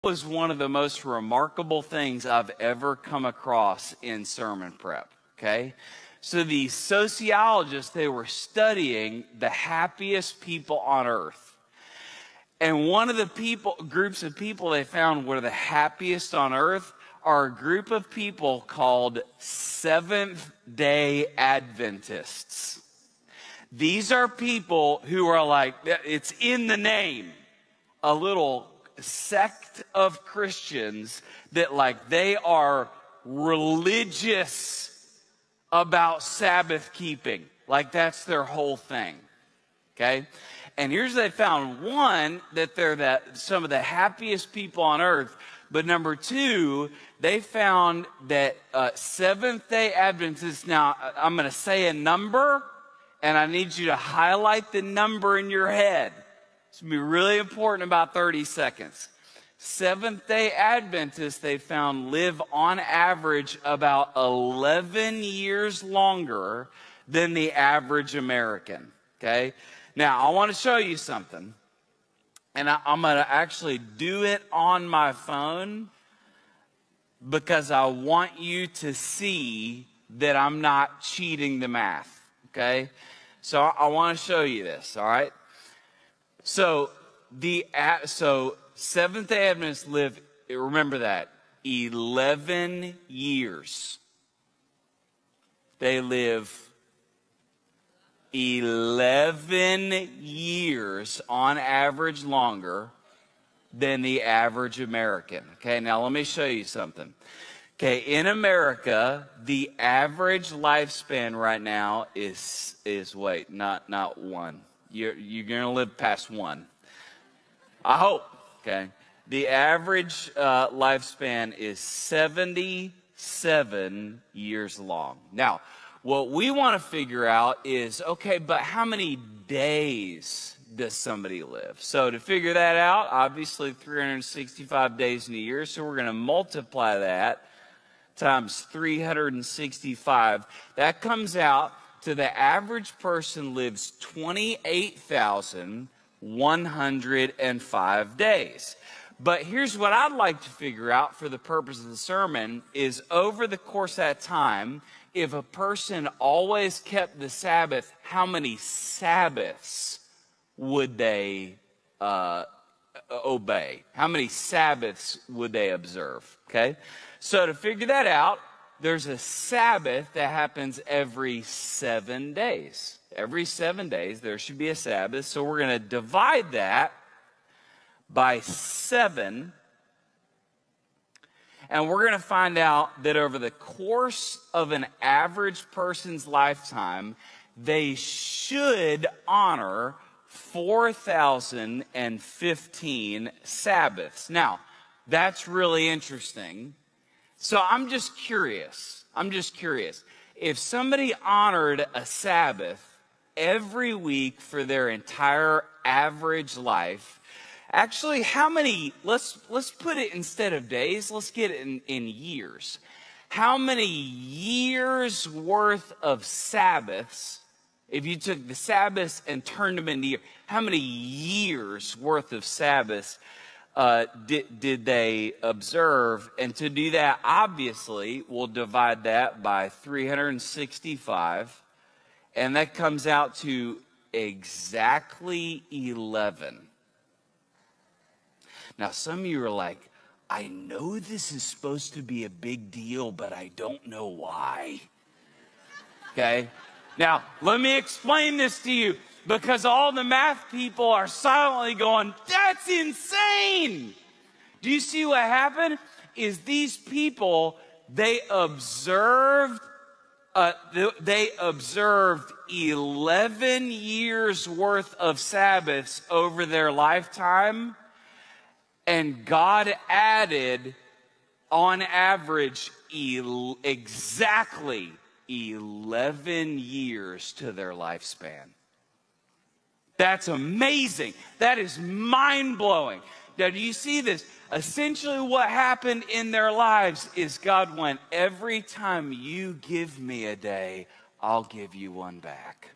was one of the most remarkable things I've ever come across in sermon prep, okay? So the sociologists, they were studying the happiest people on earth. And one of the groups of people they found were the happiest on earth are a group of people called Seventh-day Adventists. These are people who are like, it's in the name, a little sect of Christians that like they are religious about Sabbath keeping. Like that's their whole thing. Okay? And here's what they found. One, that they're some of the happiest people on earth. But number two, they found that Seventh-day Adventists, now I'm going to say a number, and I need you to highlight the number in your head. It's going to be really important, about 30 seconds. Seventh-day Adventists, they found, live on average about 11 years longer than the average American. Okay? Now, I want to show you something. And I'm going to actually do it on my phone because I want you to see that I'm not cheating the math. Okay? So I want to show you this, all right? So Seventh-day Adventists live, remember that, 11 years. They live 11 years on average longer than the average American. Okay, now let me show you something. Okay, in America, the average lifespan right now is wait, not one. You're going to live past one. I hope. Okay, the average lifespan is 77 years long. Now, what we want to figure out is, okay, but how many days does somebody live? So to figure that out, obviously 365 days in a year, so we're going to multiply that times 365. That comes out to the average person lives 28,105 days. But here's what I'd like to figure out for the purpose of the sermon is over the course of that time, if a person always kept the Sabbath, how many Sabbaths would they obey? How many Sabbaths would they observe? Okay? So to figure that out, there's a Sabbath that happens every 7 days. Every 7 days, there should be a Sabbath. So we're going to divide that by 7. And we're going to find out that over the course of an average person's lifetime, they should honor 4,015 Sabbaths. Now, that's really interesting. So I'm just curious. If somebody honored a Sabbath every week for their entire average life, actually, how many, let's put it instead of days, let's get it in years. How many years worth of Sabbaths, if you took the Sabbaths and turned them into years, how many years worth of Sabbaths did they observe? And to do that, obviously, we'll divide that by 365, and that comes out to exactly 11. Now, some of you are like, I know this is supposed to be a big deal, but I don't know why. Okay? Now, let me explain this to you, because all the math people are silently going, that's insane. Do you see what happened? Is these people, they observed 11 years worth of Sabbaths over their lifetime. And God added, on average, exactly 11 years to their lifespan. That's amazing. That is mind-blowing. Now, do you see this? Essentially what happened in their lives is God went, every time you give me a day, I'll give you one back.